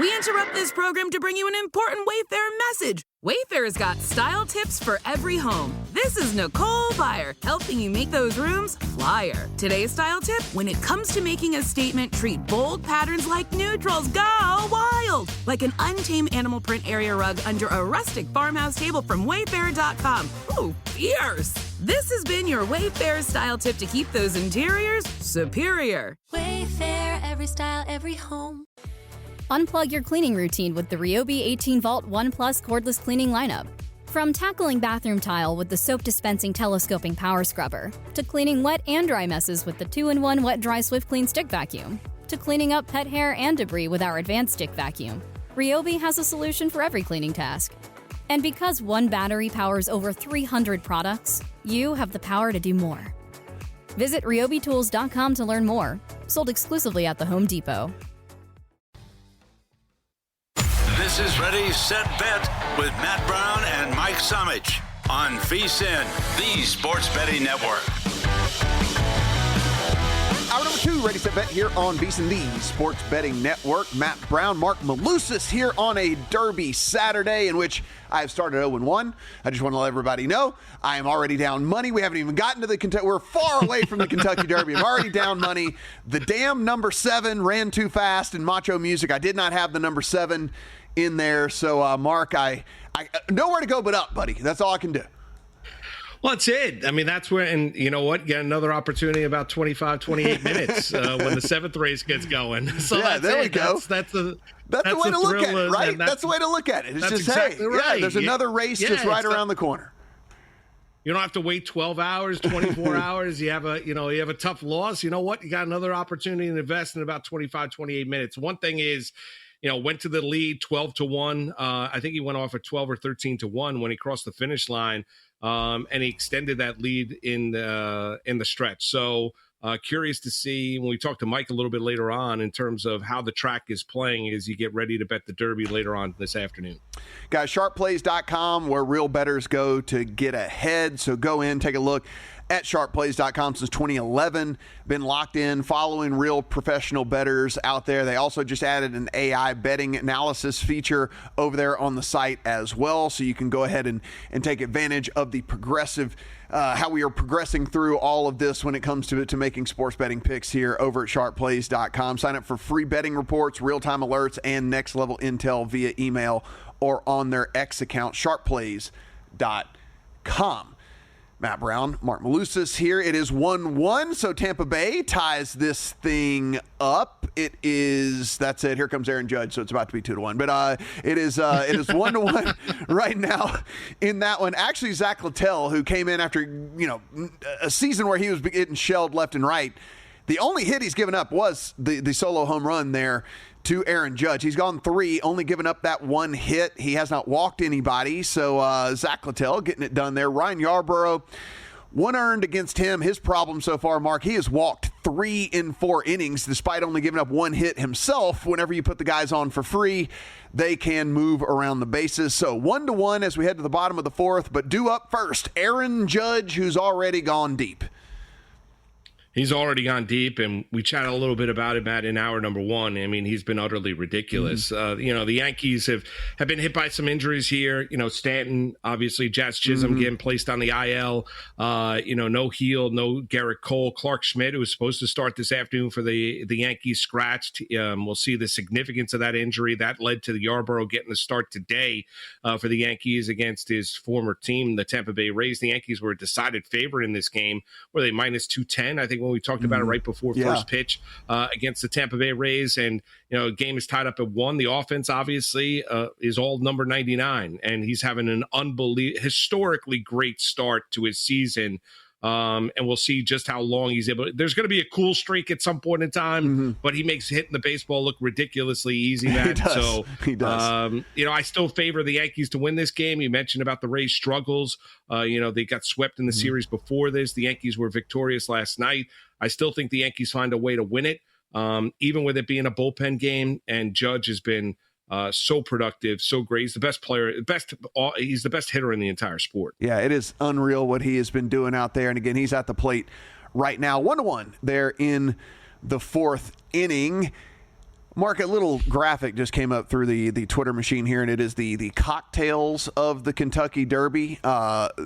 We interrupt this program to bring you an important Wayfair message. Wayfair's got style tips for every home. This is Nicole Byer, helping you make those rooms flyer. Today's style tip: when it comes to making a statement, treat bold patterns like neutrals. Go wild! Like an untamed animal print area rug under a rustic farmhouse table from Wayfair.com. Ooh, fierce! This has been your Wayfair style tip to keep those interiors superior. Wayfair, every style, every home. Unplug your cleaning routine with the Ryobi 18 Volt One Plus cordless cleaning lineup. From tackling bathroom tile with the soap dispensing telescoping power scrubber, to cleaning wet and dry messes with the 2-in-1 Wet Dry Swift Clean Stick Vacuum, to cleaning up pet hair and debris with our advanced stick vacuum, Ryobi has a solution for every cleaning task. And because one battery powers over 300 products, you have the power to do more. Visit ryobitools.com to learn more. Sold exclusively at the Home Depot. This is Ready, Set, Bet with Matt Brown and Mike Somich on VSiN, the Sports Betting Network. Hour number 2, Ready, Set, Bet here on VSiN, the Sports Betting Network. Matt Brown, Marc Malusis here on a Derby Saturday in which I have started 0-1. I just want to let everybody know I am already down money. We haven't even gotten to the Kentucky. We're far away from the Kentucky Derby. I'm already down money. The damn number 7 ran too fast in Macho Music. I did not have the number 7 in there. So, Mark, I nowhere to go but up, buddy. That's all I can do. Well, that's it. I mean, that's where, and you know what? Get another opportunity in about 25, 28 minutes when the 7th race gets going. So yeah, there we go. That's the way to look at it, right? That's the way to look at it. It's just, exactly right. Yeah, there's another race just right around the corner. You don't have to wait 12 hours, 24 hours. You have a tough loss. You know what? You got another opportunity to invest in about 25, 28 minutes. One thing is, went to the lead 12-1. I think he went off at 12 or 13-1 when he crossed the finish line. And he extended that lead in the stretch. So curious to see when we talk to Mike a little bit later on in terms of how the track is playing as you get ready to bet the Derby later on this afternoon. Guys, sharpplays.com, where real bettors go to get ahead. So go in, take a look at sharpplays.com since 2011. Been locked in, following real professional bettors out there. They also just added an AI betting analysis feature over there on the site as well. So you can go ahead and take advantage of the progressive, how we are progressing through all of this when it comes to making sports betting picks here over at sharpplays.com. Sign up for free betting reports, real-time alerts, and next-level intel via email or on their X account, sharpplays.com. Matt Brown, Marc Malusis here. It is 1-1, so Tampa Bay ties this thing up. It is, that's it. Here comes Aaron Judge, so it's about to be 2-1. But it is 1-1 right now in that one. Actually, Zach Littell, who came in after a season where he was getting shelled left and right, the only hit he's given up was the solo home run there to Aaron Judge. He's gone 3, only given up that one hit. He has not walked anybody. So Zach Littell getting it done there. Ryan Yarbrough, 1 earned against him. His problem so far, Mark, he has walked 3 in 4 innings despite only giving up 1 hit himself. Whenever you put the guys on for free, they can move around the bases. So 1-1 as we head to the bottom of the 4th, but due up first, Aaron Judge, who's already gone deep. He's already gone deep, and we chatted a little bit about it, Matt, in hour number 1. I mean, he's been utterly ridiculous. The Yankees have been hit by some injuries here. Stanton, obviously, Jazz Chisholm getting placed on the IL. No Heel, no Garrett Cole. Clark Schmidt, who was supposed to start this afternoon for the Yankees, scratched. We'll see the significance of that injury. That led to the Yarbrough getting the start today for the Yankees against his former team, the Tampa Bay Rays. The Yankees were a decided favorite in this game. Were they minus 210? I think when we talked about it right before first pitch against the Tampa Bay Rays, and game is tied up at 1. The offense obviously is all number 99, and he's having an historically great start to his season. And we'll see just how long he's able to. There's going to be a cool streak at some point in time, but he makes hitting the baseball look ridiculously easy, Matt. He does. I still favor the Yankees to win this game. You mentioned about the Rays' struggles. They got swept in the series before this. The Yankees were victorious last night. I still think the Yankees find a way to win it, even with it being a bullpen game. And Judge has been so productive, so great. He's the best player, he's the best hitter in the entire sport. Yeah, it is unreal what he has been doing out there. And again, he's at the plate right now. 1-1 there in the 4th inning. Mark, a little graphic just came up through the Twitter machine here, and it is the cocktails of the Kentucky Derby.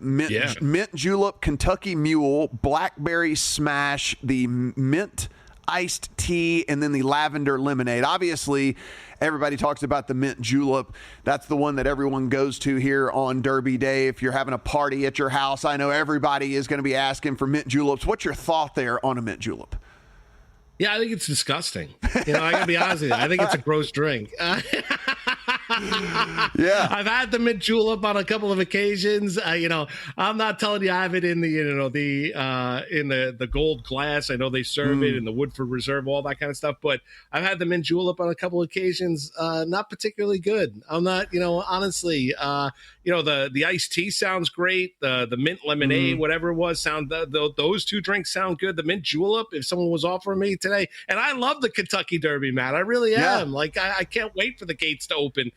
Mint julep, Kentucky mule, blackberry smash, the mint iced tea, and then the lavender lemonade. Obviously, everybody talks about the mint julep. That's the one that everyone goes to here on Derby Day. If you're having a party at your house, I know everybody is going to be asking for mint juleps. What's your thought there on a mint julep? Yeah, I think it's disgusting. I got to be honest with you. I think it's a gross drink. Yeah, I've had the mint julep on a couple of occasions. I'm not telling you I have it in the gold glass. I know they serve it in the Woodford Reserve, all that kind of stuff. But I've had the mint julep on a couple of occasions. Not particularly good. I'm not. Honestly. The iced tea sounds great. The mint lemonade, whatever it was, those two drinks sound good. The mint julep, if someone was offering me today, and I love the Kentucky Derby, Matt. I really am. I can't wait for the gates to open.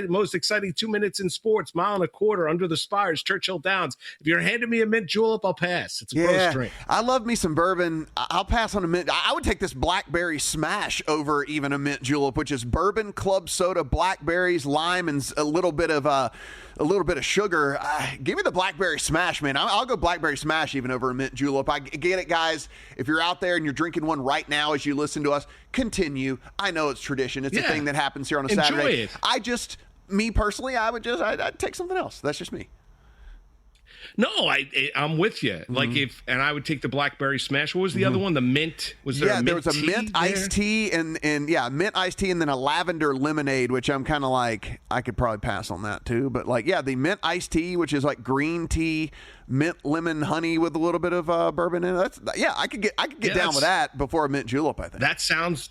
Most exciting 2 minutes in sports, mile and a quarter under the spires, Churchill Downs. If you're handing me a mint julep, I'll pass. It's a gross drink. I love me some bourbon. I'll pass on a mint. I would take this blackberry smash over even a mint julep, which is bourbon, club soda, blackberries, lime, and a little bit of sugar. Give me the blackberry smash, man. I'll go blackberry smash even over a mint julep. I get it, guys. If you're out there and you're drinking one right now as you listen to us, continue. I know it's tradition. It's a thing that happens here on a Saturday. It. Me personally, I'd take something else. That's just me. No, I'm with you. And I would take the blackberry smash. What was the other one? The mint. Was there? There was a mint iced tea and mint iced tea, and then a lavender lemonade, which I'm kind of like I could probably pass on that too. But the mint iced tea, which is like green tea, mint lemon honey with a little bit of bourbon in it. I could get down with that before a mint julep. I think that sounds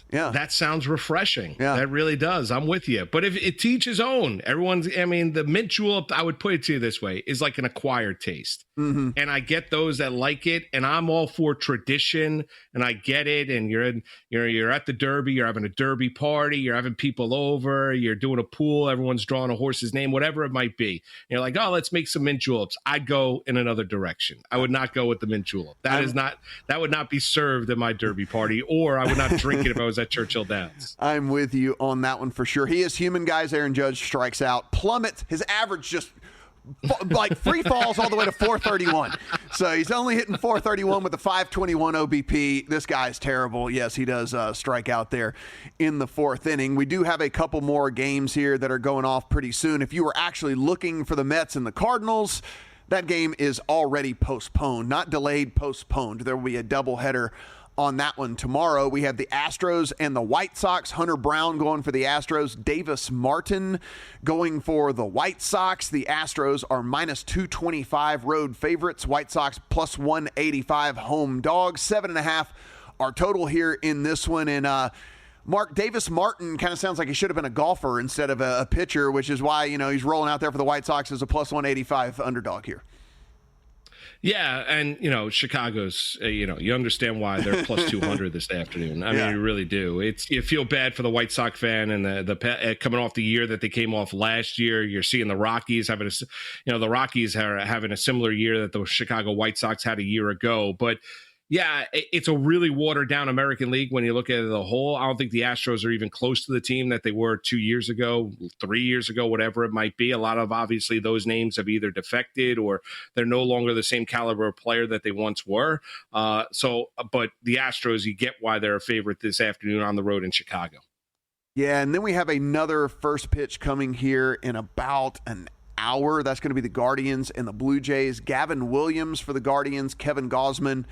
refreshing. Yeah, that really does. I'm with you. But if it to each his own, the mint julep, I would put it to you this way, is like an acquired taste. And I get those that like it, and I'm all for tradition, and I get it. And you're at the Derby, you're having a Derby party, you're having people over, you're doing a pool, everyone's drawing a horse's name, whatever it might be. And you're like, oh, let's make some mint juleps. I'd go in another direction. I would not go with the mint julep. That would not be served at my Derby party, or I would not drink it if I was at Churchill Downs. I'm with you on that one for sure. He is human, guys. Aaron Judge strikes out, plummets. His average just free falls all the way to 431. So he's only hitting 431 with a 521 OBP. This guy's terrible. Yes, he does strike out there in the fourth inning. We do have a couple more games here that are going off pretty soon. If you were actually looking for the Mets and the Cardinals, that game is already postponed. Not delayed, postponed. There will be a doubleheader on that one tomorrow. We have the Astros and the White Sox. Hunter Brown going for the Astros. Davis Martin going for the White Sox. The Astros are minus 225 road favorites. White Sox plus 185 home dogs. 7.5 our total here in this one. And Mark, Davis Martin kind of sounds like he should have been a golfer instead of a pitcher, which is why he's rolling out there for the White Sox as a plus 185 underdog here. Yeah, and Chicago's. You understand why they're plus 200 this afternoon. I mean, you really do. You feel bad for the White Sox fan and the coming off the year that they came off last year. You're seeing the Rockies having the Rockies are having a similar year that the Chicago White Sox had a year ago, but. Yeah, it's a really watered-down American League when you look at it as a whole. I don't think the Astros are even close to the team that they were 2 years ago, 3 years ago, whatever it might be. A lot of, obviously, those names have either defected or they're no longer the same caliber of player that they once were. But the Astros, you get why they're a favorite this afternoon on the road in Chicago. Yeah, and then we have another first pitch coming here in about an hour. That's going to be the Guardians and the Blue Jays. Gavin Williams for the Guardians, Kevin Gausman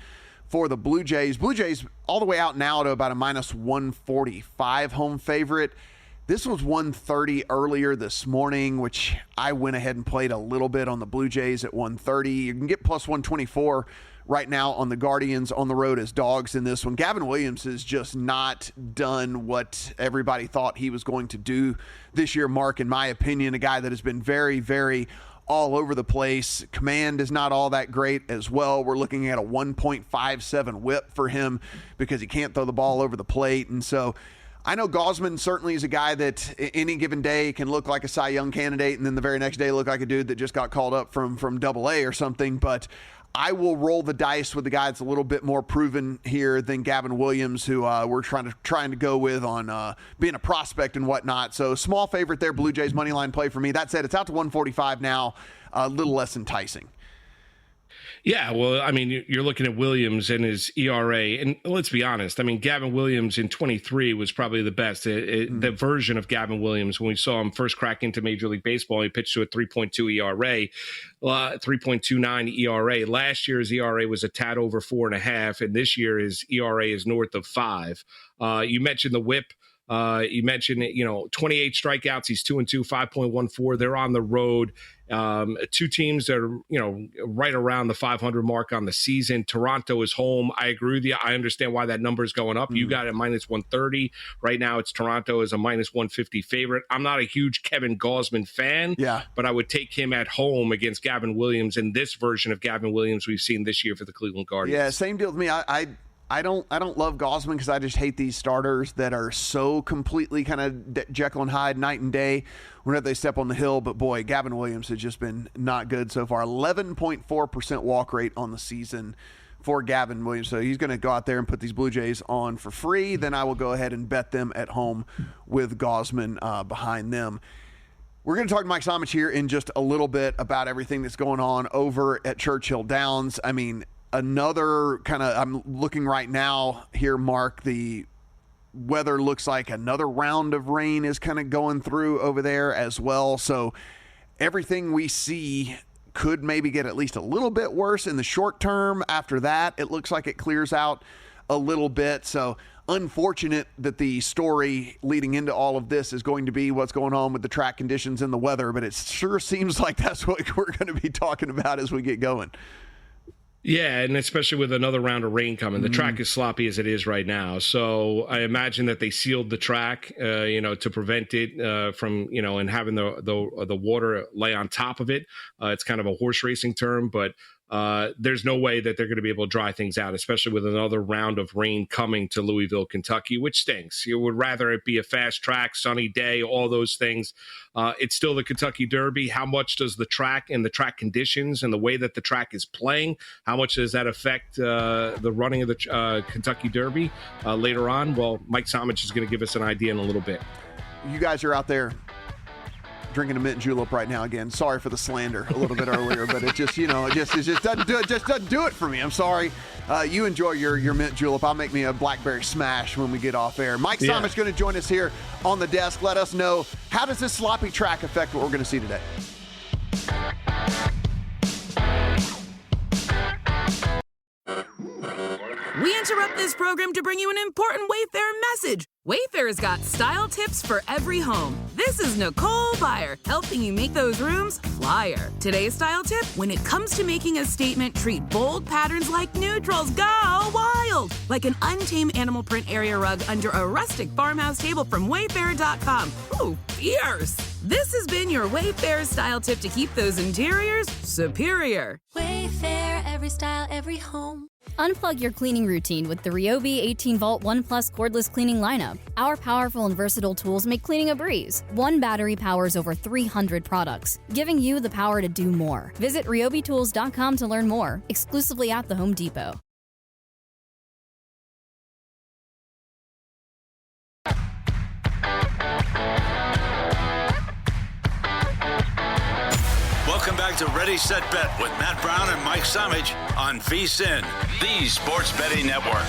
for the Blue Jays. Blue Jays all the way out now to about a minus 145 home favorite. This was 130 earlier this morning, which I went ahead and played a little bit on the Blue Jays at 130. You can get plus 124 right now on the Guardians on the road as dogs in this one. Gavin Williams has just not done what everybody thought he was going to do this year, Mark, in my opinion. A guy that has been very, very all over the place. Command is not all that great as well. We're looking at a 1.57 whip for him because he can't throw the ball over the plate. And so I know Gausman certainly is a guy that any given day can look like a Cy Young candidate, and then the very next day look like a dude that just got called up from Double-A or something. But I will roll the dice with the guy that's a little bit more proven here than Gavin Williams, who we're trying to go with on being a prospect and whatnot. So small favorite there, Blue Jays money line play for me. That said, it's out to 145 now, a little less enticing. Yeah, well, I mean, you're looking at Williams and his ERA, and let's be honest. I mean, Gavin Williams in 23 was probably the best. The version of Gavin Williams, when we saw him first crack into Major League Baseball, he pitched to a 3.2 ERA, 3.29 ERA. Last year, his ERA was a tad over 4.5, and this year his ERA is north of 5. You mentioned the WHIP. You mentioned, 28 strikeouts. He's 2-2, 5.14. They're on the road. Two teams that are, right around the 500 mark on the season. Toronto is home. I agree with you. I understand why that number is going up. You got it minus 130. Right now, it's Toronto as a minus 150 favorite. I'm not a huge Kevin Gausman fan, but I would take him at home against Gavin Williams in this version of Gavin Williams we've seen this year for the Cleveland Guardians. Yeah, same deal with me. I don't love Gausman because I just hate these starters that are so completely kind of Jekyll and Hyde night and day whenever they step on the hill. But boy, Gavin Williams has just been not good so far. 11.4% walk rate on the season for Gavin Williams. So he's going to go out there and put these Blue Jays on for free. Then I will go ahead and bet them at home with Gausman behind them. We're going to talk to Mike Somich here in just a little bit about everything that's going on over at Churchill Downs. I mean, another kind of, I'm looking right now here, Mark, the weather looks like another round of rain is kind of going through over there as well. So everything we see could maybe get at least a little bit worse in the short term. After that, it looks like it clears out a little bit. So unfortunate that the story leading into all of this is going to be what's going on with the track conditions and the weather, but it sure seems like that's what we're going to be talking about as we get going. Yeah, and especially with another round of rain coming. The track is sloppy as it is right now. So I imagine that they sealed the track, to prevent it from, and having the water lay on top of it. It's kind of a horse racing term, but there's no way that they're going to be able to dry things out, especially with another round of rain coming to Louisville, Kentucky, which stinks. You would rather it be a fast track, sunny day, all those things. It's still the Kentucky Derby. How much does the track and the track conditions and the way that the track is playing, how much does that affect the running of the Kentucky Derby later on? Well, Mike Somich is going to give us an idea in a little bit. You guys are out there drinking a mint julep right now again. Sorry for the slander a little bit earlier, but it just, it just doesn't do it for me. I'm sorry. You enjoy your mint julep. I'll make me a blackberry smash when we get off air. Mike Somich is going to join us here on the desk. Let us know, how does this sloppy track affect what we're going to see today? We interrupt this program to bring you an important Wayfair message. Wayfair's got style tips for every home. This is Nicole Byer, helping you make those rooms flyer. Today's style tip: when it comes to making a statement, treat bold patterns like neutrals. Go wild! Like an untamed animal print area rug under a rustic farmhouse table from Wayfair.com. Ooh, fierce! This has been your Wayfair style tip to keep those interiors superior. Wayfair, every style, every home. Unplug your cleaning routine with the Ryobi 18 Volt 1 Plus cordless cleaning lineup. Our powerful and versatile tools make cleaning a breeze. One battery powers over 300 products, giving you the power to do more. Visit ryobitools.com to learn more, exclusively at the Home Depot. Welcome back to Ready, Set, Bet with Matt Brown and Mike Somich on VSiN, the Sports Betting Network.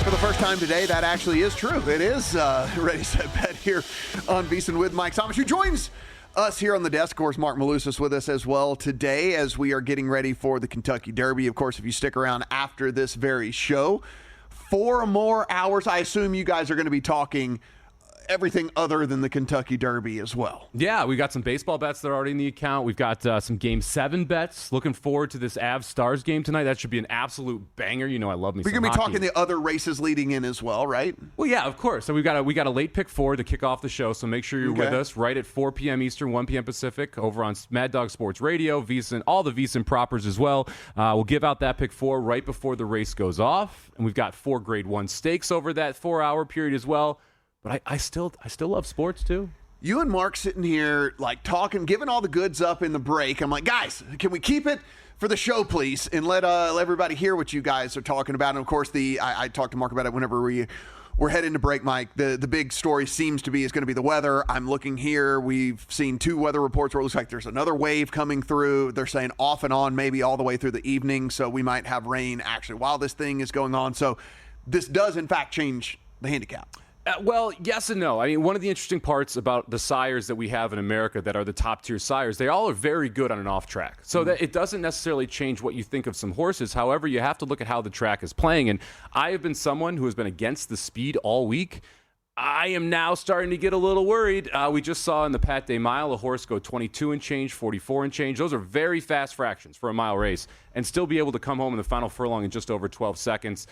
For the first time today, that actually is true. It is Ready, Set, Bet here on VSiN with Mike Somich, who joins us here on the desk. Of course, Marc Malusis with us as well today as we are getting ready for the Kentucky Derby. Of course, if you stick around after this very show, 4 more hours, I assume you guys are going to be talking everything other than the Kentucky Derby as well. Yeah, we got some baseball bets that are already in the account. We've got some Game 7 bets. Looking forward to this Avs-Stars game tonight. That should be an absolute banger. You know I love me some We're going to be hockey. talking the other races leading in as well, right? Well, yeah, of course. So we got a late pick 4 to kick off the show, so make sure you're with us right at 4 p.m. Eastern, 1 p.m. Pacific over on Mad Dog Sports Radio, VSiN, all the VSiN propers as well. We'll give out that pick 4 right before the race goes off, and we've got 4 Grade 1 stakes over that 4-hour period as well. But I still love sports too. You and Mark sitting here like talking, giving all the goods up in the break. I'm like, guys, can we keep it for the show, please, and let everybody hear what you guys are talking about? And of course, I talked to Mark about it whenever we're heading to break, Mike. The big story seems to be is going to be the weather. I'm looking here. We've seen 2 weather reports where it looks like there's another wave coming through. They're saying off and on, maybe all the way through the evening. So we might have rain actually while this thing is going on. So this does in fact change the handicap. Well, yes and no. I mean, one of the interesting parts about the sires that we have in America that are the top-tier sires, they all are very good on an off-track. So that it doesn't necessarily change what you think of some horses. However, you have to look at how the track is playing. And I have been someone who has been against the speed all week. I am now starting to get a little worried. We just saw in the Pat Day Mile a horse go 22 and change, 44 and change. Those are very fast fractions for a mile race, and still be able to come home in the final furlong in just over 12 seconds.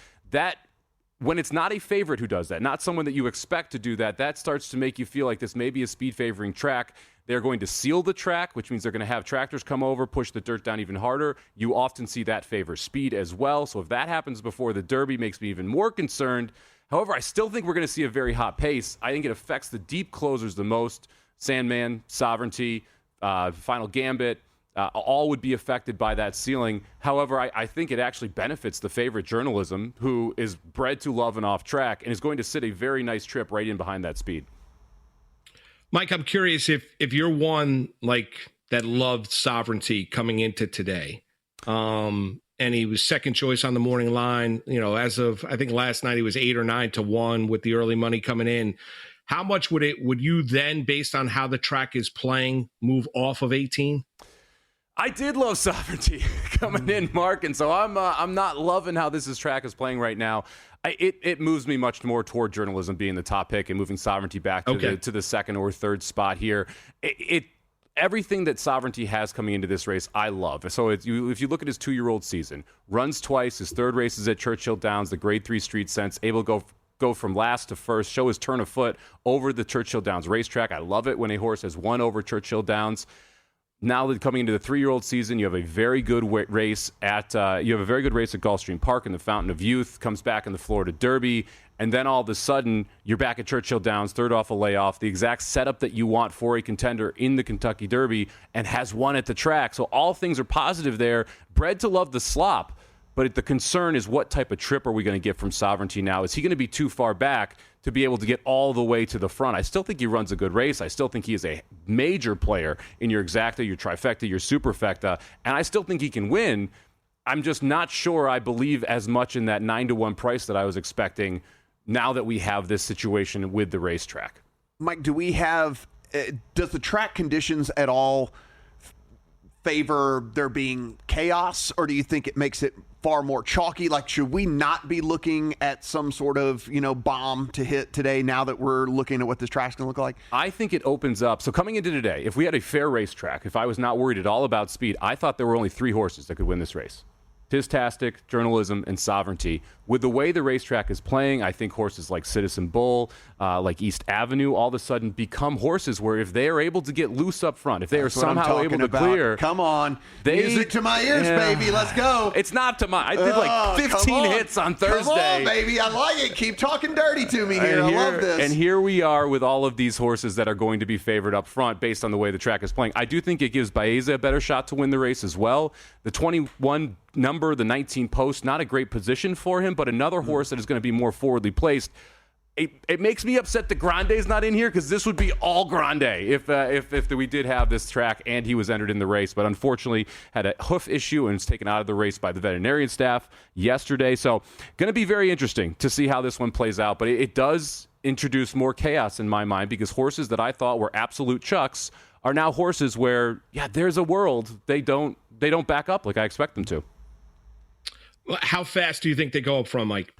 When it's not a favorite who does that, not someone that you expect to do that, that starts to make you feel like this may be a speed-favoring track. They're going to seal the track, which means they're going to have tractors come over, push the dirt down even harder. You often see that favor speed as well. So if that happens before the Derby, makes me even more concerned. However, I still think we're going to see a very hot pace. I think it affects the deep closers the most. Sandman, Sovereignty, Final Gambit, all would be affected by that ceiling. However, I think it actually benefits the favorite journalism, who is bred to love an off track and is going to sit a very nice trip right in behind that speed. Mike, I'm curious if you're one like that loved Sovereignty coming into today, and he was second choice on the morning line. You know, as of I think last night he was 8 or 9 to 1 with the early money coming in. How much would you then, based on how the track is playing, move off of 18? I did love Sovereignty coming in, Mark, and so I'm not loving how this track is playing right now. It moves me much more toward journalism being the top pick and moving Sovereignty back to the second or third spot here. Everything that Sovereignty has coming into this race, I love. So if you look at his 2-year-old season, runs twice, his third race is at Churchill Downs, the Grade 3 Street Sense, able to go from last to first, show his turn of foot over the Churchill Downs racetrack. I love it when a horse has won over Churchill Downs. Now that coming into the 3-year-old season, you have a very good race at Gulfstream Park in the Fountain of Youth. Comes back in the Florida Derby, and then all of a sudden you're back at Churchill Downs, third off a layoff, the exact setup that you want for a contender in the Kentucky Derby, and has won at the track. So all things are positive there. Bred to love the slop, but the concern is what type of trip are we going to get from Sovereignty now? Is he going to be too far back to be able to get all the way to the front? I still think he runs a good race. I still think he is a major player in your exacta, your trifecta, your superfecta, and I still think he can win. I'm just not sure I believe as much in that 9-1 price that I was expecting now that we have this situation with the racetrack. Mike, do we have does the track conditions at all favor there being chaos, or do you think it makes it far more chalky? Like, should we not be looking at some sort of, bomb to hit today now that we're looking at what this track's going to look like? I think it opens up. So coming into today, if we had a fair racetrack, if I was not worried at all about speed, I thought there were only 3 horses that could win this race. Tistastic, Journalism, and Sovereignty. With the way the racetrack is playing, I think horses like Citizen Bull, like East Avenue, all of a sudden become horses where if they are able to get loose up front, if they are somehow able to clear. Come on. Music to my ears, baby. Let's go. It's not to my. I did like 15 hits on Thursday. Come on, baby. I like it. Keep talking dirty to me here. I love this. And here we are with all of these horses that are going to be favored up front based on the way the track is playing. I do think it gives Baeza a better shot to win the race as well. The 21 number, the 19 post, not a great position for him, but another horse that is going to be more forwardly placed. It makes me upset that Grande's not in here, because this would be all Grande if we did have this track and he was entered in the race. But unfortunately had a hoof issue and was taken out of the race by the veterinarian staff yesterday. So going to be very interesting to see how this one plays out. But it does introduce more chaos in my mind, because horses that I thought were absolute chucks are now horses where, there's a world they don't back up like I expect them to. How fast do you think they go up from, Mike?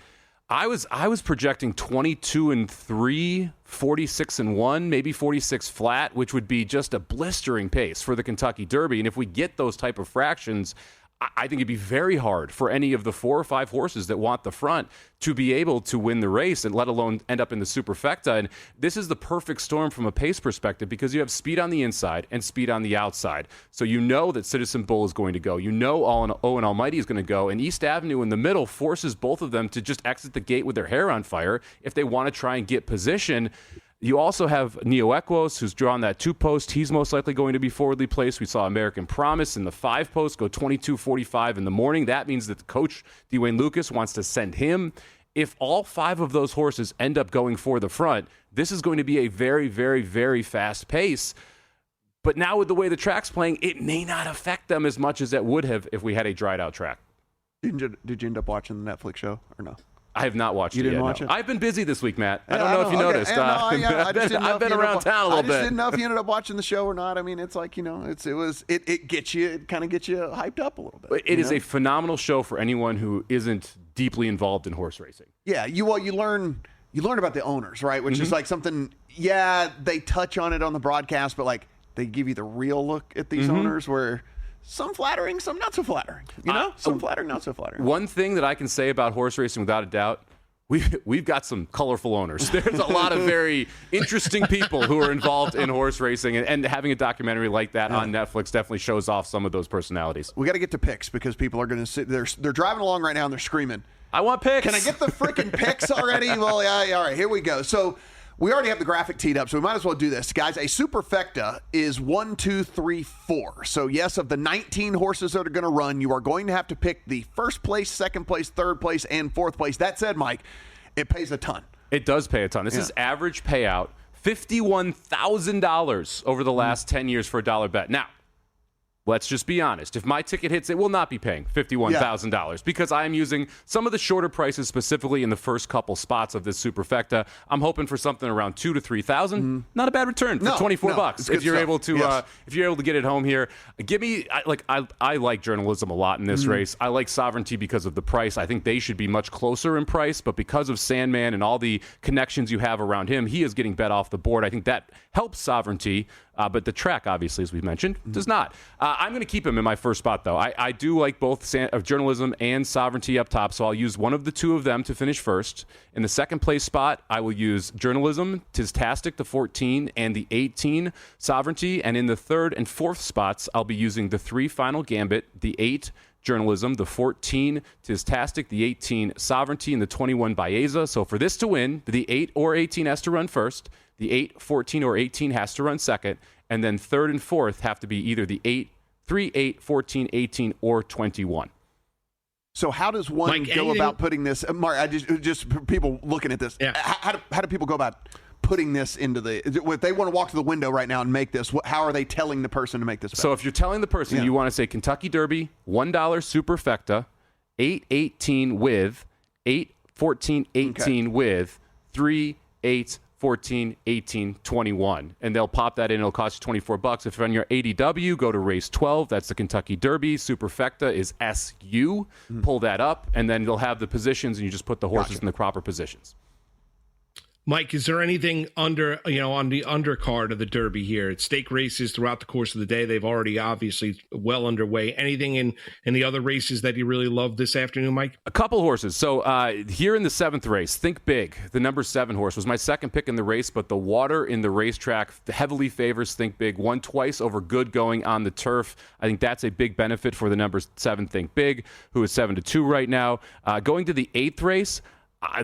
I was projecting 22-3, 46-1, maybe 46 flat, which would be just a blistering pace for the Kentucky Derby. And if we get those type of fractions, I think it'd be very hard for any of the 4 or 5 horses that want the front to be able to win the race, and let alone end up in the superfecta. And this is the perfect storm from a pace perspective, because you have speed on the inside and speed on the outside. So you know that Citizen Bull is going to go. You know Owen Almighty is going to go. And East Avenue in the middle forces both of them to just exit the gate with their hair on fire if they want to try and get position. You also have Neo Equos, who's drawn that 2-post. He's most likely going to be forwardly placed. We saw American Promise in the 5-post go 22:45 in the morning. That means that the coach, Dwayne Lucas, wants to send him. If all 5 of those horses end up going for the front, this is going to be a very, very, very fast pace. But now with the way the track's playing, it may not affect them as much as it would have if we had a dried-out track. Did you end up watching the Netflix show or no? I have not watched it yet. You didn't watch it? I've been busy this week, Matt. I don't know if you noticed. I've been around town a little bit. I just didn't know if you ended up watching the show or not. I mean, it's like, it gets you, it kind of gets you hyped up a little bit. It is a phenomenal show for anyone who isn't deeply involved in horse racing. Yeah, you learn about the owners, right? Which is like something. Yeah, they touch on it on the broadcast, but like they give you the real look at these owners where. Some flattering, some not so flattering. Some flattering, not so flattering. One thing that I can say about horse racing without a doubt, we've got some colorful owners. There's a lot of very interesting people who are involved in horse racing, and having a documentary like that on Netflix definitely shows off some of those personalities. We got to get to picks because people are going to sit. They're driving along right now and they're screaming, "I want picks! Can I get the freaking picks already?" Well, yeah, all right, here we go. So. We already have the graphic teed up, so we might as well do this. Guys, a superfecta is 1, 2, 3, 4. So, yes, of the 19 horses that are going to run, you are going to have to pick the first place, second place, third place, and fourth place. That said, Mike, it pays a ton. It does pay a ton. This is average payout, $51,000 over the last 10 years for a dollar bet. Now, let's just be honest. If my ticket hits, it will not be paying $51,000 because I am using some of the shorter prices specifically in the first couple spots of this superfecta. I'm hoping for something around $2,000 to $3,000. Not a bad return for $24 if you're able to if you're able to get it home here. Give me I like journalism a lot in this race. I like Sovereignty because of the price. I think they should be much closer in price, but because of Sandman and all the connections you have around him, he is getting bet off the board. I think that helps Sovereignty. But the track, obviously, as we've mentioned, does not. I'm going to keep him in my first spot, though. I do like both journalism and Sovereignty up top, so I'll use one of the two of them to finish first. In the second place spot, I will use journalism, Tistastic, the 14, and the 18, Sovereignty. And in the third and fourth spots, I'll be using the 3 Final Gambit, the 8, journalism, the 14, Tistastic, the 18, Sovereignty, and the 21, Baeza. So for this to win, the 8 or 18 has to run first. The 8, 14, or 18 has to run second. And then third and fourth have to be either the 3, 8, 14, 18, or 21. So how does one go about putting this? Mark, I just people looking at this. Yeah. How do people go about putting this into the? If they want to walk to the window right now and make this, how are they telling the person to make this bet? So if you're telling the person you want to say Kentucky Derby, $1 superfecta, 8, 18 with 8, 14, 18 with 3, 8, 14, 18, 21. And they'll pop that in. It'll cost you $24. If you're on your ADW, go to race 12. That's the Kentucky Derby. Superfecta is SU. Pull that up, and then they'll have the positions, and you just put the horses in the proper positions. Mike, is there anything on the undercard of the Derby here? It's stake races throughout the course of the day. They've already obviously well underway. Anything in the other races that you really love this afternoon, Mike? A couple horses. So here in the 7th race, Think Big, the number 7 horse, was my second pick in the race, but the water in the racetrack heavily favors Think Big. Won twice over Good going on the turf. I think that's a big benefit for the number 7 Think Big, who is 7-2 right now. Going to the 8th race,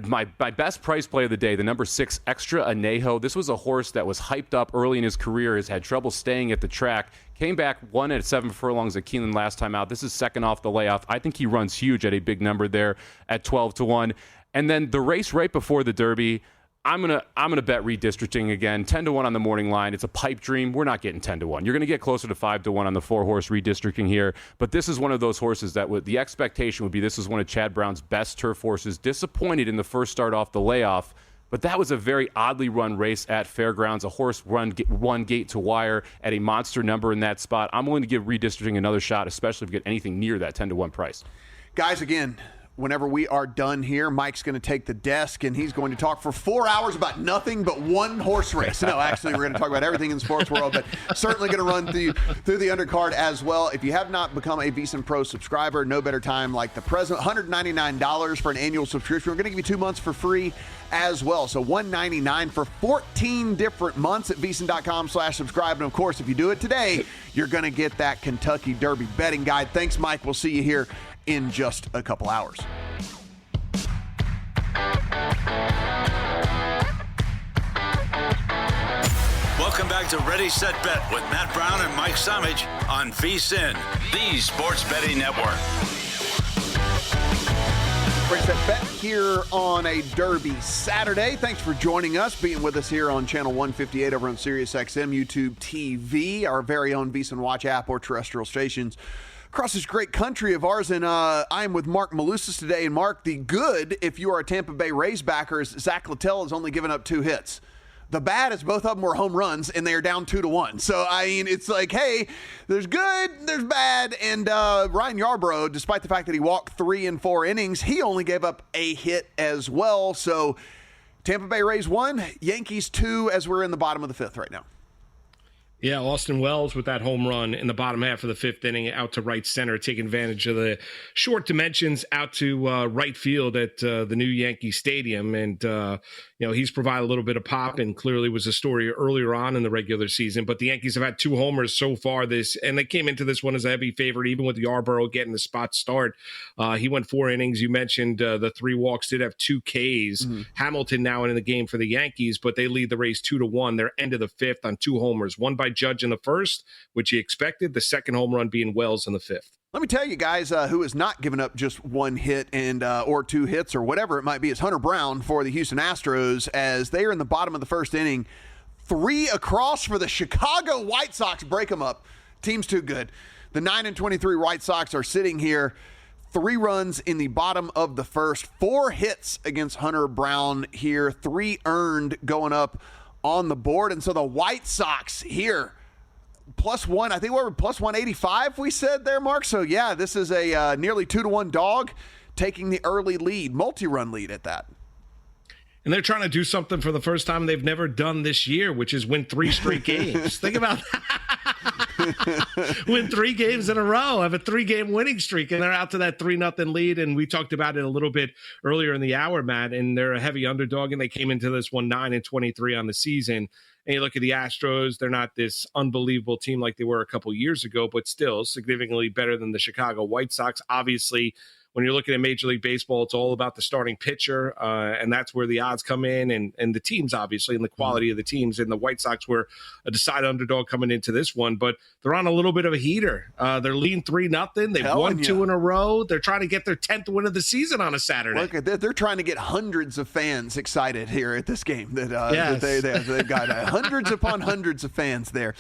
my best price play of the day, the number 6 Extra Anejo. This was a horse that was hyped up early in his career, has had trouble staying at the track, came back, won at 7 furlongs at Keeneland last time out. This is second off the layoff. I think he runs huge at a big number there at 12-1. And then the race right before the Derby, I'm gonna bet redistricting again. 10-1 on the morning line. It's a pipe dream. We're not getting 10-1. You're gonna get closer to 5-1 on the 4-horse redistricting here. But this is one of those horses that the expectation would be this is one of Chad Brown's best turf horses. Disappointed in the first start off the layoff, but that was a very oddly run race at Fairgrounds. A horse run gate to wire at a monster number in that spot. I'm willing to give redistricting another shot, especially if you get anything near that 10-1 price. Guys, again, whenever we are done here, Mike's going to take the desk and he's going to talk for 4 hours about nothing but one horse race. No, actually, we're going to talk about everything in the sports world, but certainly going to run through the undercard as well. If you have not become a VSiN Pro subscriber, no better time like the present. $199 for an annual subscription. We're going to give you 2 months for free as well. So $199 for 14 different months at VSiN.com/subscribe. And of course, if you do it today, you're going to get that Kentucky Derby betting guide. Thanks, Mike. We'll see you here in just a couple hours. Welcome back to Ready, Set, Bet with Matt Brown and Mike Somich on VSiN, the Sports Betting Network. Ready, Set, Bet here on a Derby Saturday. Thanks for joining us, being with us here on Channel 158 over on SiriusXM, YouTube TV, our very own VSiN Watch app, or terrestrial stations across this great country of ours. And I'm with Marc Malusis today. And Mark, the good, if you are a Tampa Bay Rays backer, is Zach Littell has only given up 2 hits. The bad is both of them were home runs, and they are down 2-1. So, I mean, it's like, hey, there's good, there's bad. And Ryan Yarbrough, despite the fact that he walked 3 and 4 innings, he only gave up a hit as well. So Tampa Bay Rays 1, Yankees 2, as we're in the bottom of the 5th right now. Yeah, Austin Wells with that home run in the bottom half of the 5th inning out to right center, taking advantage of the short dimensions out to right field at the new Yankee Stadium. And, he's provided a little bit of pop and clearly was a story earlier on in the regular season. But the Yankees have had 2 homers so far and they came into this one as a heavy favorite, even with Yarbrough getting the spot start. He went 4 innings. You mentioned the 3 walks, did have 2 Ks. Mm-hmm. Hamilton now in the game for the Yankees, but they lead the Rays 2-1. They're end of the 5th on 2 homers, one by Judge in the 1st, which he expected, the second home run being Wells in the 5th. Let me tell you guys who has not given up just 1 hit and or 2 hits or whatever it might be is Hunter Brown for the Houston Astros, as they are in the bottom of the 1st inning. 3 across for the Chicago White Sox. Break them up. Team's too good. The 9-23 White Sox are sitting here. 3 runs in the bottom of the 1st. 4 hits against Hunter Brown here. 3 earned going up on the board. And so the White Sox here, +1, I think we're +185 we said there, Mark. So yeah, this is a nearly 2-1 dog taking the early lead, multi-run lead at that. And they're trying to do something for the first time they've never done this year, which is win 3 straight games. Think about that. Win 3 games in a row, have a 3-game winning streak, and they're out to that 3-0 lead. And we talked about it a little bit earlier in the hour, Matt, and they're a heavy underdog, and they came into this one 9-23 on the season. And you look at the Astros, they're not this unbelievable team like they were a couple years ago, but still significantly better than the Chicago White Sox. Obviously, when you're looking at Major League Baseball, it's all about the starting pitcher, and that's where the odds come in, and the teams, obviously, and the quality of the teams. And the White Sox were a decided underdog coming into this one, but they're on a little bit of a heater. They're leading 3-0. They've won 2 in a row. They're trying to get their 10th win of the season on a Saturday. Look at that. They're trying to get hundreds of fans excited here at this game. That they've got hundreds upon hundreds of fans there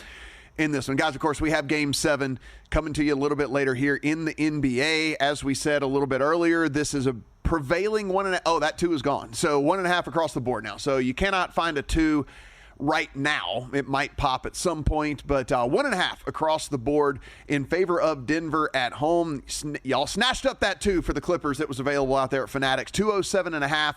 in this one. Guys, of course, we have Game 7 coming to you a little bit later here in the NBA. As we said a little bit earlier, this is a prevailing 1.5. Oh, that 2 is gone. So 1.5 across the board now. So you cannot find a 2 right now. It might pop at some point, but 1.5 across the board in favor of Denver at home. Y'all snatched up that 2 for the Clippers that was available out there at Fanatics. 207.5.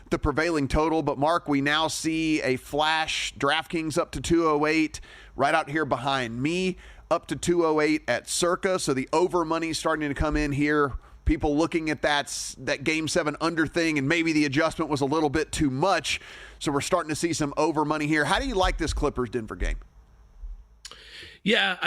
the prevailing total. But Mark, we now see a flash. DraftKings up to 208, right out here behind me, up to 208 at Circa. So the over money starting to come in here. People looking at that Game 7 under thing, and maybe the adjustment was a little bit too much. So we're starting to see some over money here. How do you like this Clippers-Denver game? Yeah,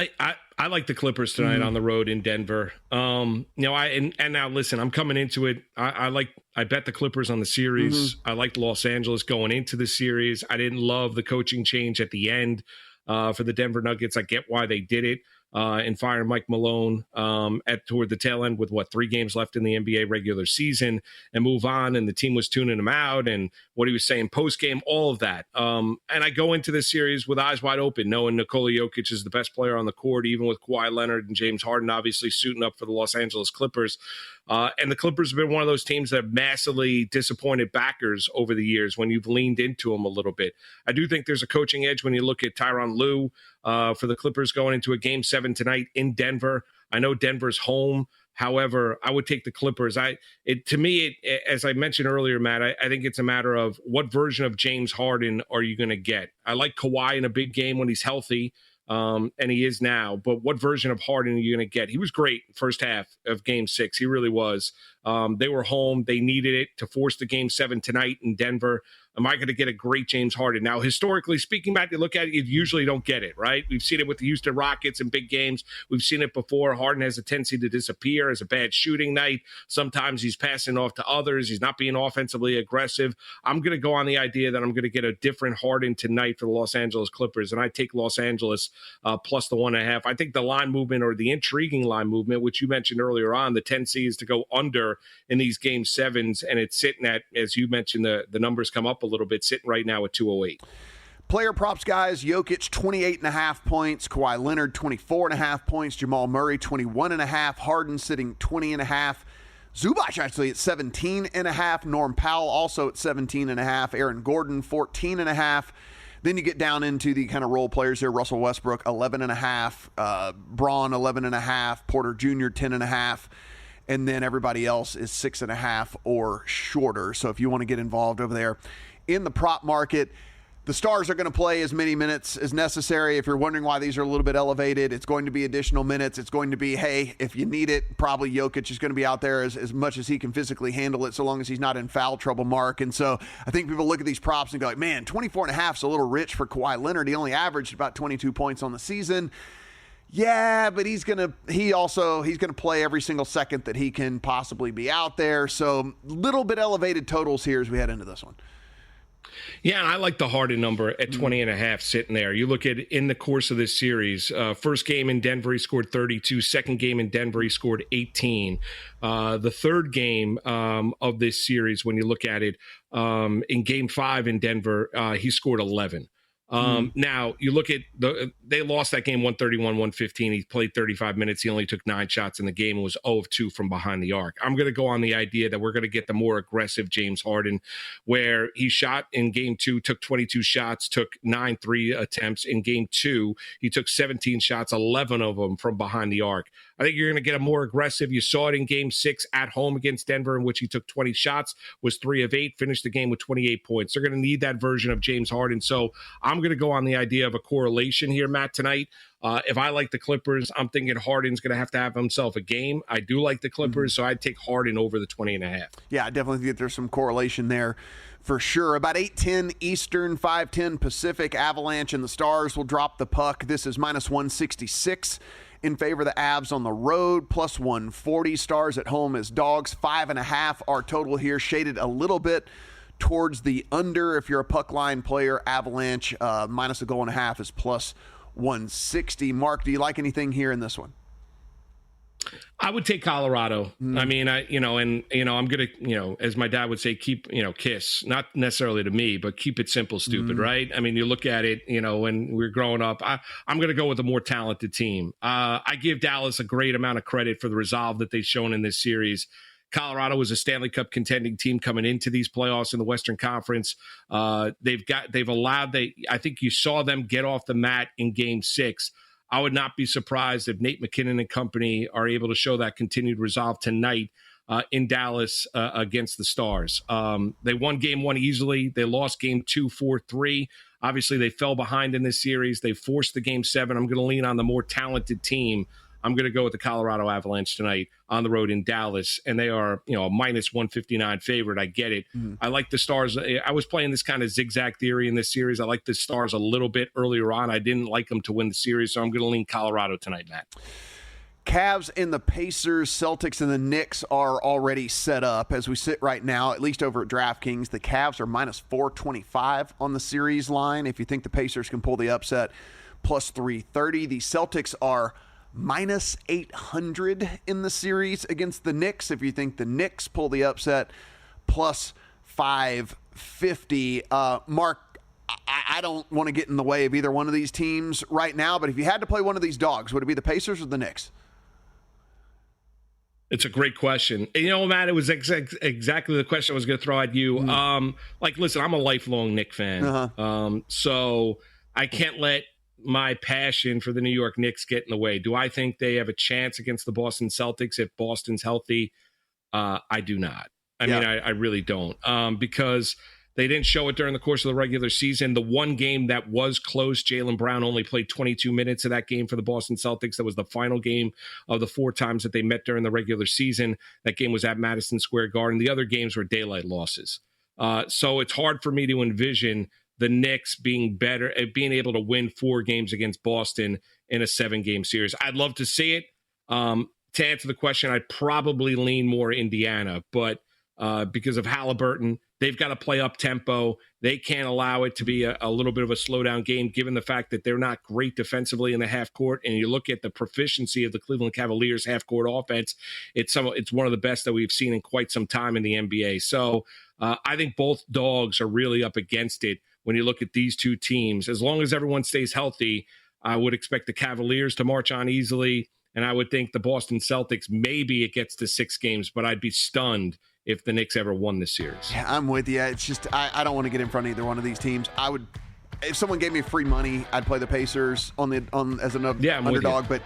I like the Clippers tonight on the road in Denver. And now listen, I'm coming into it. I bet the Clippers on the series. I liked Los Angeles going into the series. I didn't love the coaching change at the end for the Denver Nuggets. I get why they did it. And firing Mike Malone toward the tail end with 3 games left in the NBA regular season and move on. And the team was tuning him out and what he was saying post game, all of that. And I go into this series with eyes wide open, knowing Nikola Jokic is the best player on the court, even with Kawhi Leonard and James Harden obviously suiting up for the Los Angeles Clippers. And the Clippers have been one of those teams that have massively disappointed backers over the years when you've leaned into them a little bit. I do think there's a coaching edge when you look at Tyronn Lue. for the Clippers going into a Game 7 tonight in Denver. I know Denver's home. However, I would take the Clippers. To me, as I mentioned earlier, Matt, I think it's a matter of what version of James Harden are you going to get. I like Kawhi in a big game when he's healthy, and he is now. But what version of Harden are you going to get? He was great first half of Game 6. He really was. They were home. They needed it to force the Game 7 tonight in Denver. Am I going to get a great James Harden? Now, historically speaking, Matt, you look at it, you usually don't get it, right? We've seen it with the Houston Rockets in big games. We've seen it before. Harden has a tendency to disappear as a bad shooting night. Sometimes he's passing off to others. He's not being offensively aggressive. I'm going to go on the idea that I'm going to get a different Harden tonight for the Los Angeles Clippers, and I take Los Angeles plus the 1.5. I think the line movement, or the intriguing line movement, which you mentioned earlier on, the tendency is to go under in these Game 7s, and it's sitting at, as you mentioned, the numbers come up a little bit, sitting right now at 208. Player props, guys. Jokic, 28.5 points. Kawhi Leonard, 24.5 points. Jamal Murray, 21.5. Harden sitting 20.5. Zubac actually at 17.5. Norm Powell also at 17.5. Aaron Gordon, 14.5. Then you get down into the kind of role players here. Russell Westbrook, 11.5. Braun, 11.5. Porter Jr., 10.5. And then everybody else is 6.5 or shorter. So if you want to get involved over there in the prop market, the Stars are going to play as many minutes as necessary. If you're wondering why these are a little bit elevated, it's going to be additional minutes. It's going to be, hey, if you need it, probably Jokic is going to be out there as much as he can physically handle it, so long as he's not in foul trouble, Mark. And so I think people look at these props and go, like, man, 24.5 is a little rich for Kawhi Leonard. He only averaged about 22 points on the season. Yeah, but he's gonna play every single second that he can possibly be out there. So little bit elevated totals here as we head into this one. Yeah, and I like the Harden number at 20.5 sitting there. You look at in the course of this series, first game in Denver, he scored 32. Second game in Denver, he scored 18. The third game of this series, when you look at it, in Game 5 in Denver, he scored 11. Now, you look at they lost that game 131-115. He played 35 minutes. He only took 9 shots in the game and was 0 of 2 from behind the arc. I'm going to go on the idea that we're going to get the more aggressive James Harden, where he shot in Game 2, took 22 shots, took 9 3 attempts. In Game 2, he took 17 shots, 11 of them from behind the arc. I think you're going to get a more aggressive. You saw it in Game 6 at home against Denver, in which he took 20 shots, was 3 of 8, finished the game with 28 points. They're going to need that version of James Harden. So I'm going to go on the idea of a correlation here, Matt, tonight. If I like the Clippers, I'm thinking Harden's going to have himself a game. I do like the Clippers, so I'd take Harden over the 20.5. Yeah, I definitely think there's some correlation there for sure. About 8:10 Eastern, 5:10 Pacific, Avalanche and the Stars will drop the puck. This is minus 166 in favor of the Avs on the road, plus 140. Stars at home as dogs. 5.5 our total here, shaded a little bit towards the under. If you're a puck line player, Avalanche minus a goal and a half is plus 160. Mark, do you like anything here in this one? I would take Colorado. I mean, I'm going to, as my dad would say, keep, kiss, not necessarily to me, but keep it simple, stupid, right? I mean, you look at it, when we were growing up, I'm going to go with a more talented team. I give Dallas a great amount of credit for the resolve that they've shown in this series. Colorado was a Stanley Cup contending team coming into these playoffs in the Western Conference. I think you saw them get off the mat in Game 6. I would not be surprised if Nate McKinnon and company are able to show that continued resolve tonight in Dallas against the Stars. They won Game 1 easily. They lost Game 2 4-3. Obviously, they fell behind in this series. They forced the Game 7. I'm going to lean on the more talented team. I'm going to go with the Colorado Avalanche tonight on the road in Dallas, and they are, a minus 159 favorite. I get it. I like the Stars. I was playing this kind of zigzag theory in this series. I like the Stars a little bit earlier on. I didn't like them to win the series, so I'm going to lean Colorado tonight, Matt. Cavs and the Pacers, Celtics and the Knicks are already set up. As we sit right now, at least over at DraftKings, the Cavs are minus 425 on the series line. If you think the Pacers can pull the upset, plus 330. The Celtics are minus 800 in the series against the Knicks. If you think the Knicks pull the upset, plus 550. Mark, I don't want to get in the way of either one of these teams right now, but if you had to play one of these dogs, would it be the Pacers or the Knicks? It's a great question. And Matt, it was exactly the question I was going to throw at you. Listen, I'm a lifelong Knicks fan. So I can't let my passion for the New York Knicks get in the way. Do I think they have a chance against the Boston Celtics if Boston's healthy? I do not. I mean, I really don't, because they didn't show it during the course of the regular season. The one game that was close, Jaylen Brown only played 22 minutes of that game for the Boston Celtics. That was the final game of the 4 times that they met during the regular season. That game was at Madison Square Garden. The other games were daylight losses. So it's hard for me to envision the Knicks being better at being able to win 4 games against Boston in a 7-game series. I'd love to see it. To answer the question, I'd probably lean more Indiana, but because of Halliburton, they've got to play up tempo. They can't allow it to be a little bit of a slowdown game, given the fact that they're not great defensively in the half court. And you look at the proficiency of the Cleveland Cavaliers half court offense, it's one of the best that we've seen in quite some time in the NBA. So I think both dogs are really up against it when you look at these two teams. As long as everyone stays healthy, I would expect the Cavaliers to march on easily. And I would think the Boston Celtics, maybe it gets to 6 games, but I'd be stunned if the Knicks ever won this series. Yeah, I'm with you. It's just I don't want to get in front of either one of these teams. I would, if someone gave me free money, I'd play the Pacers as an underdog. But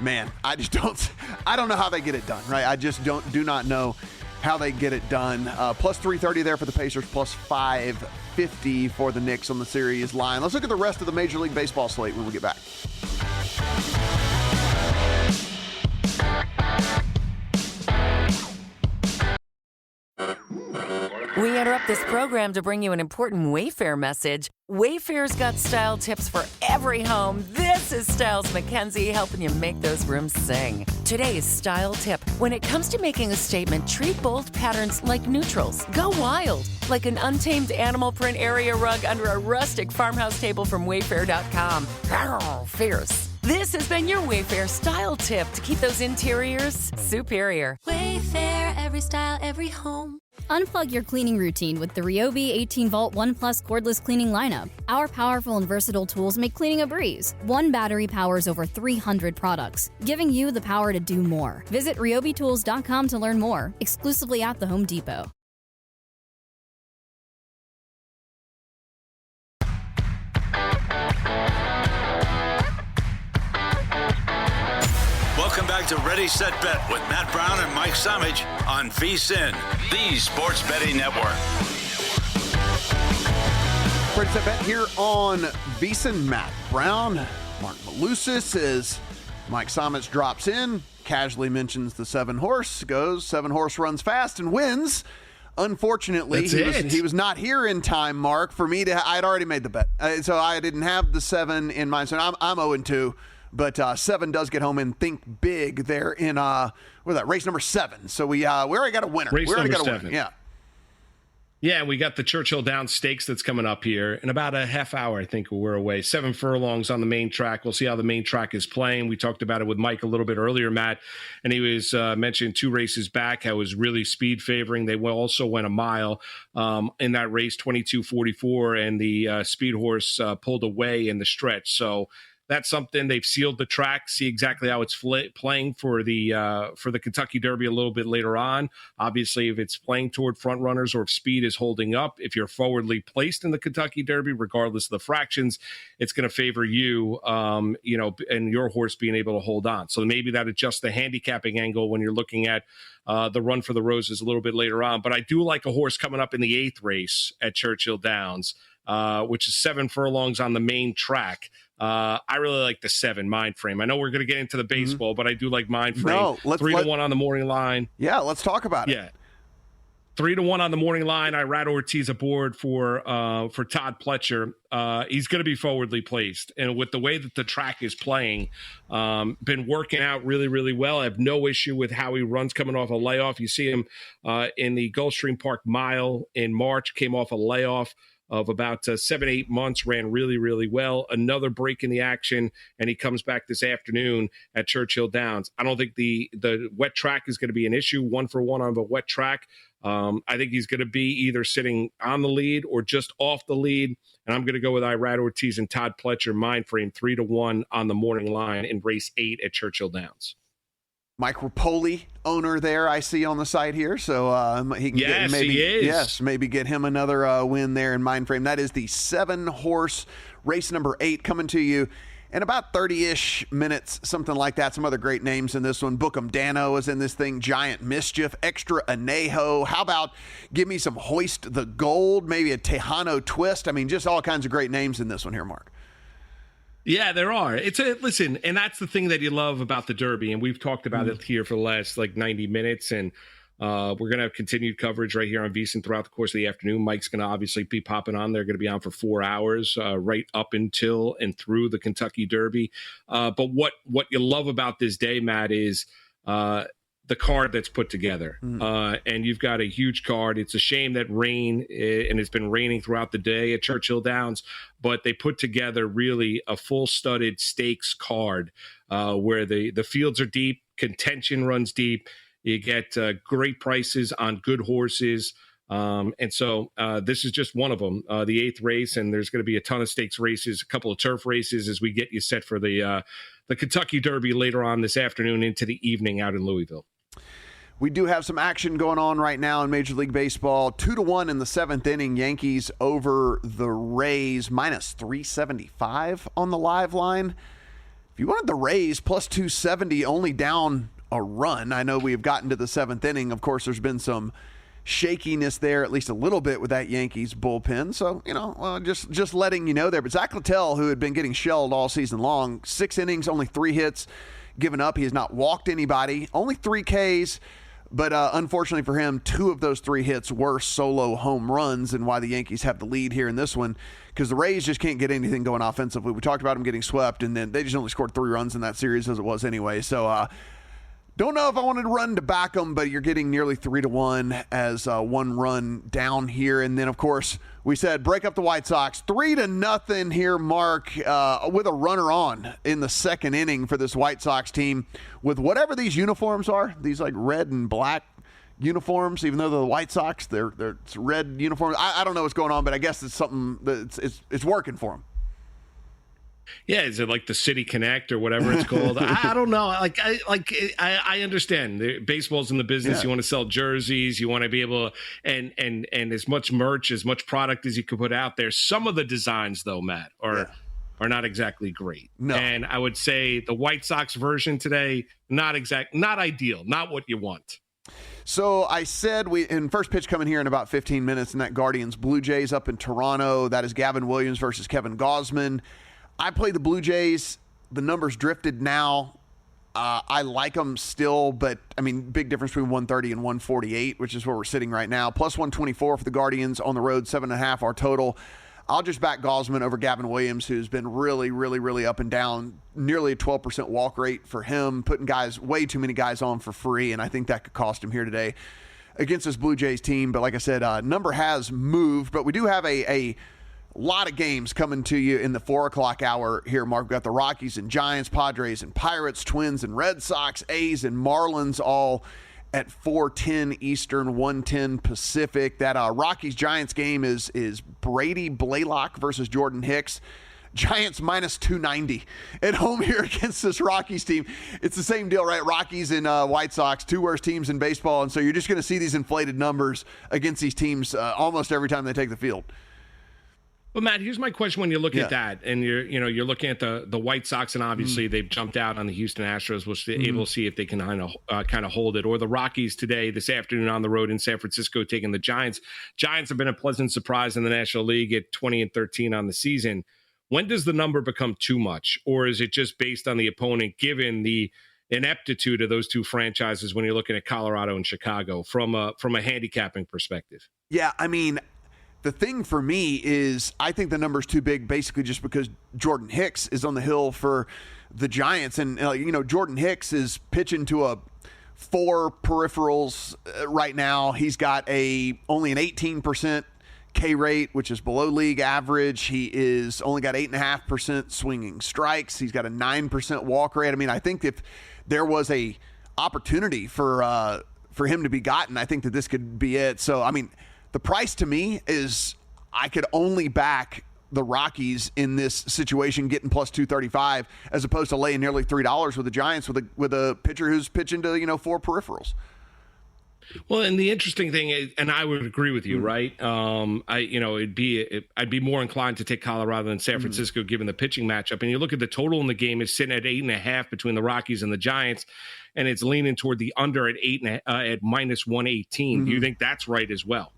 man, I don't know how they get it done. Right? I just do not know how they get it done. Plus 330 there for the Pacers, plus 550 for the Knicks on the series line. Let's look at the rest of the Major League Baseball slate when we get back. We interrupt this program to bring you an important Wayfair message. Wayfair's got style tips for every home. This is Styles McKenzie helping you make those rooms sing. Today's style tip: when it comes to making a statement, treat bold patterns like neutrals. Go wild, like an untamed animal print area rug under a rustic farmhouse table from Wayfair.com. Arr, fierce. This has been your Wayfair style tip to keep those interiors superior. Wayfair, every style, every home. Unplug your cleaning routine with the Ryobi 18 Volt 1 Plus cordless cleaning lineup. Our powerful and versatile tools make cleaning a breeze. One battery powers over 300 products, giving you the power to do more. Visit ryobitools.com to learn more, exclusively at the Home Depot. Welcome back to Ready, Set, Bet with Matt Brown and Mike Somich on VSiN, the Sports Betting Network. Ready, Set, Bet here on VSiN. Matt Brown, Marc Malusis as Mike Somich drops in, casually mentions the 7-horse, goes 7-horse, runs fast and wins. Unfortunately, he was not here in time, Mark, for me to. I had already made the bet, so I didn't have the 7 in mind. So I'm 0-2. But 7 does get home and think big there in race number 7. So we already got a winner. Race number 7. Yeah. Yeah, we got the Churchill Downs Stakes that's coming up here in about a half hour. I think we're away. 7 furlongs on the main track. We'll see how the main track is playing. We talked about it with Mike a little bit earlier, Matt, and he was mentioning 2 races back how it was really speed favoring. They also went a mile in that race, 22:44, and the speed horse pulled away in the stretch. So that's something. They've sealed the track. See exactly how it's playing for the Kentucky Derby a little bit later on. Obviously, if it's playing toward front runners or if speed is holding up, if you're forwardly placed in the Kentucky Derby, regardless of the fractions, it's going to favor you, and your horse being able to hold on. So maybe that adjusts the handicapping angle when you're looking at the Run for the Roses a little bit later on. But I do like a horse coming up in the 8th race at Churchill Downs, which is 7 furlongs on the main track. I really like the 7 mind frame. I know we're going to get into the baseball, but I do like mind frame. No, 3-1 on the morning line. Yeah, let's talk about it. Yeah, 3-1 on the morning line. Irad Ortiz aboard for Todd Pletcher. He's going to be forwardly placed, and with the way that the track is playing, been working out really, really well. I have no issue with how he runs coming off a layoff. You see him in the Gulfstream Park Mile in March, came off a layoff of about 7-8 months, ran really, really well. Another break in the action, and he comes back this afternoon at Churchill Downs. I don't think the wet track is going to be an issue, 1-for-1 on the wet track. I think he's going to be either sitting on the lead or just off the lead, and I'm going to go with Irad Ortiz and Todd Pletcher, mind frame, 3-1 on the morning line in race 8 at Churchill Downs. Mike Rapoli, owner there, I see on the site here. So he can maybe get him another win there in mind frame. That is the 7-horse race number 8 coming to you and about 30-ish minutes, something like that. Some other great names in this one. Bookham Dano is in this thing. Giant Mischief, Extra Anejo. How about give me some Hoist the Gold, maybe a Tejano Twist? I mean, just all kinds of great names in this one here, Mark. Yeah, there are. Listen, and that's the thing that you love about the Derby, and we've talked about it here for the last 90 minutes, and we're going to have continued coverage right here on VSiN throughout the course of the afternoon. Mike's going to obviously be popping on. They're going to be on for 4 hours, right up until and through the Kentucky Derby. But what you love about this day, Matt, is the card that's put together. And you've got a huge card. It's a shame that rain, and it's been raining throughout the day at Churchill Downs, but they put together really a full-studded stakes card where the fields are deep, contention runs deep. You get great prices on good horses. And so this is just one of them, the 8th race, and there's going to be a ton of stakes races, a couple of turf races as we get you set for the Kentucky Derby later on this afternoon into the evening out in Louisville. We do have some action going on right now in Major League Baseball. 2-1 in the 7th inning. Yankees over the Rays, minus 375 on the live line. If you wanted the Rays, plus 270, only down a run. I know we have gotten to the 7th inning. Of course, there's been some shakiness there, at least a little bit, with that Yankees bullpen. So, just letting you know there. But Zach Littell, who had been getting shelled all season long, 6 innings, only 3 hits given up. He has not walked anybody, only 3 Ks. But unfortunately for him, 2 of those 3 hits were solo home runs, and why the Yankees have the lead here in this one, because the Rays just can't get anything going offensively. We talked about them getting swept, and then they just only scored 3 runs in that series as it was anyway. So don't know if I wanted to run to back them, but you're getting nearly 3-1 as 1 run down here. And then, of course, we said break up the White Sox 3-0 here, Mark, with a runner on in the 2nd inning for this White Sox team with whatever these uniforms are, these like red and black uniforms, even though they're the White Sox, they're red uniforms. I don't know what's going on, but I guess it's something that it's working for them. Yeah, is it like the City Connect or whatever it's called? I don't know. I understand. Baseball's in the business. Yeah. You want to sell jerseys. You want to be able to, and as much merch, as much product as you can put out there. Some of the designs, though, Matt, are not exactly great. No. And I would say the White Sox version today, not ideal, not what you want. So I said in first pitch coming here in about 15 minutes, and that Guardians Blue Jays up in Toronto. That is Gavin Williams versus Kevin Gausman. I played the Blue Jays. The numbers drifted now. I like them still, but, I mean, big difference between 130 and 148, which is where we're sitting right now. Plus 124 for the Guardians on the road, 7.5 our total. I'll just back Gausman over Gavin Williams, who's been really, really, really up and down. Nearly a 12% walk rate for him, putting way too many guys on for free, and I think that could cost him here today against this Blue Jays team. But like I said, number has moved, but we do have a lot of games coming to you in the 4 o'clock hour here, Mark. We've got the Rockies and Giants, Padres and Pirates, Twins and Red Sox, A's and Marlins, all at 4:10 Eastern, 1:10 Pacific. That Rockies-Giants game is Brady Blaylock versus Jordan Hicks. Giants minus 290 at home here against this Rockies team. It's the same deal, right? Rockies and White Sox, 2 worst teams in baseball, and so you're just going to see these inflated numbers against these teams almost every time they take the field. Well, Matt, here's my question when you look at that, and you're looking at the White Sox, and obviously they've jumped out on the Houston Astros. We'll be able to see if they can kind of hold it. Or the Rockies this afternoon on the road in San Francisco taking the Giants. Giants have been a pleasant surprise in the National League at 20-13 on the season. When does the number become too much, or is it just based on the opponent, given the ineptitude of those 2 franchises when you're looking at Colorado and Chicago from a handicapping perspective? Yeah, I mean, the thing for me is I think the number's too big basically just because Jordan Hicks is on the hill for the Giants. And, Jordan Hicks is pitching to 4 peripherals right now. He's got only an 18% K rate, which is below league average. He is only got 8.5% swinging strikes. He's got a 9% walk rate. I mean, I think if there was a opportunity for him to be gotten, I think that this could be it. So, I mean, the price to me is I could only back the Rockies in this situation getting plus 235 as opposed to laying nearly $3 with the Giants with a pitcher who's pitching to 4 peripherals. Well, and the interesting thing is, and I would agree with you, right? I'd be more inclined to take Colorado than San Francisco given the pitching matchup. And you look at the total in the game; it's sitting at 8.5 between the Rockies and the Giants, and it's leaning toward the under at minus 118. Do you think that's right as well?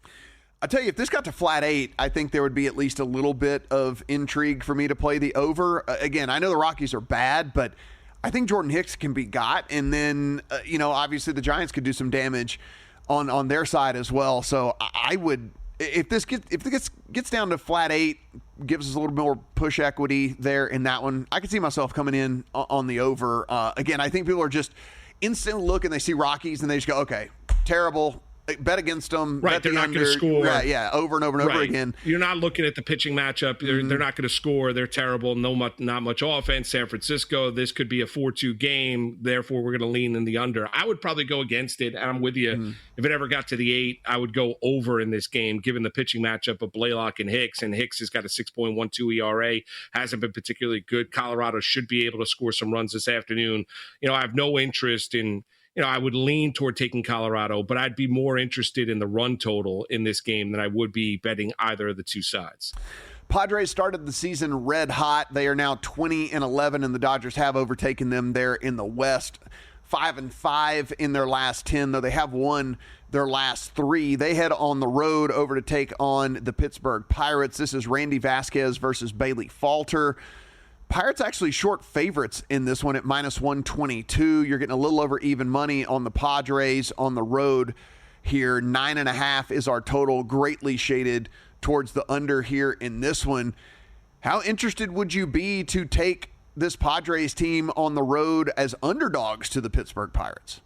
I tell you, if this got to flat 8, I think there would be at least a little bit of intrigue for me to play the over. Again, I know the Rockies are bad, but I think Jordan Hicks can be got, and then obviously the Giants could do some damage on their side as well. So I would, if this gets down to flat 8, gives us a little more push equity there in that one. I could see myself coming in on the over. Again, I think people are just instantly looking, they see Rockies and they just go, okay, terrible. Bet against them. Right, they're not going to score. Yeah, over and over and over again. You're not looking at the pitching matchup. They're not going to score. They're terrible. Not much offense. San Francisco, this could be a 4-2 game. Therefore, we're going to lean in the under. I would probably go against it, and I'm with you. If it ever got to the 8, I would go over in this game, given the pitching matchup of Blaylock and Hicks. And Hicks has got a 6.12 ERA. Hasn't been particularly good. Colorado should be able to score some runs this afternoon. I have no interest in... I would lean toward taking Colorado, but I'd be more interested in the run total in this game than I would be betting either of the two sides. Padres started the season red hot. They are now 20-11, and the Dodgers have overtaken them there in the West. 5-5 in their last 10, though they have won their last 3. They head on the road over to take on the Pittsburgh Pirates. This is Randy Vasquez versus Bailey Falter. Pirates actually short favorites in this one at minus 122. You're getting a little over even money on the Padres on the road here. 9.5 is our total, greatly shaded towards the under here in this one. How interested would you be to take this Padres team on the road as underdogs to the Pittsburgh Pirates?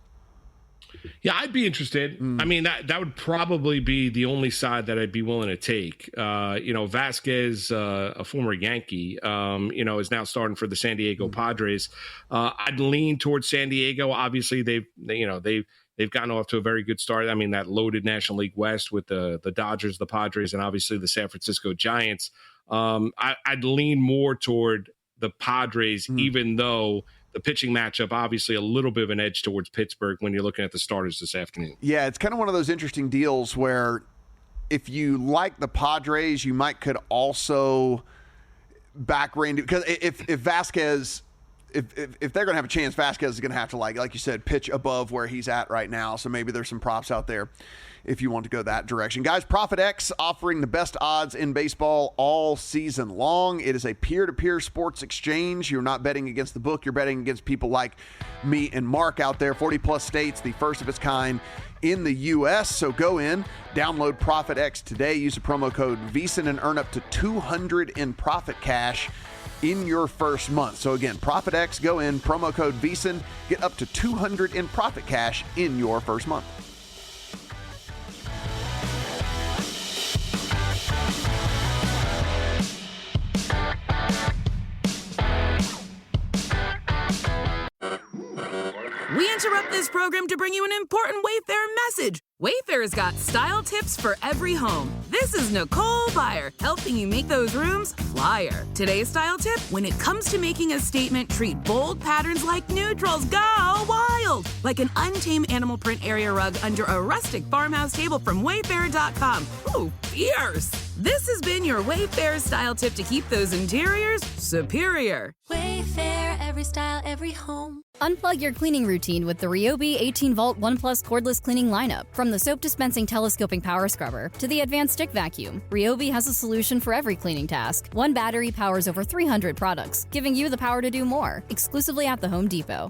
Yeah, I'd be interested. I mean, that would probably be the only side that I'd be willing to take. Vasquez, a former Yankee, is now starting for the San Diego Padres. I'd lean towards San Diego. Obviously, they've gotten off to a very good start. I mean, that loaded National League West with the Dodgers, the Padres, and obviously the San Francisco Giants. I'd lean more toward the Padres, even though the pitching matchup, obviously a little bit of an edge towards Pittsburgh when you're looking at the starters this afternoon. Yeah, it's kind of one of those interesting deals where if you like the Padres, you could also back Randy, because if Vasquez, if they're going to have a chance, Vasquez is going to have to, like you said, pitch above where he's at right now. So maybe there's some props out there if you want to go that direction. Guys, ProfitX offering the best odds in baseball all season long. It is a peer-to-peer sports exchange. You're not betting against the book. You're betting against people like me and Mark out there. 40-plus states, the first of its kind in the U.S. So go in, download ProfitX today. Use the promo code VEASAN and earn up to $200 in profit cash in your first month. So again, ProfitX, go in, promo code VEASAN, get up to $200 in profit cash in your first month. We interrupt this program to bring you an important Wayfair message. Wayfair's got style tips for every home. This is Nicole Byer, helping you make those rooms flyer. Today's style tip: when it comes to making a statement, treat bold patterns like neutrals. Go wild! Like an untamed animal print area rug under a rustic farmhouse table from Wayfair.com. Ooh, fierce! This has been your Wayfair style tip to keep those interiors superior. Wayfair, every style, every home. Unplug your cleaning routine with the Ryobi 18-volt 1 Plus cordless cleaning lineup. From the soap dispensing telescoping power scrubber to the advanced stick vacuum, Ryobi has a solution for every cleaning task. One battery powers over 300 products, giving you the power to do more. Exclusively at the Home Depot.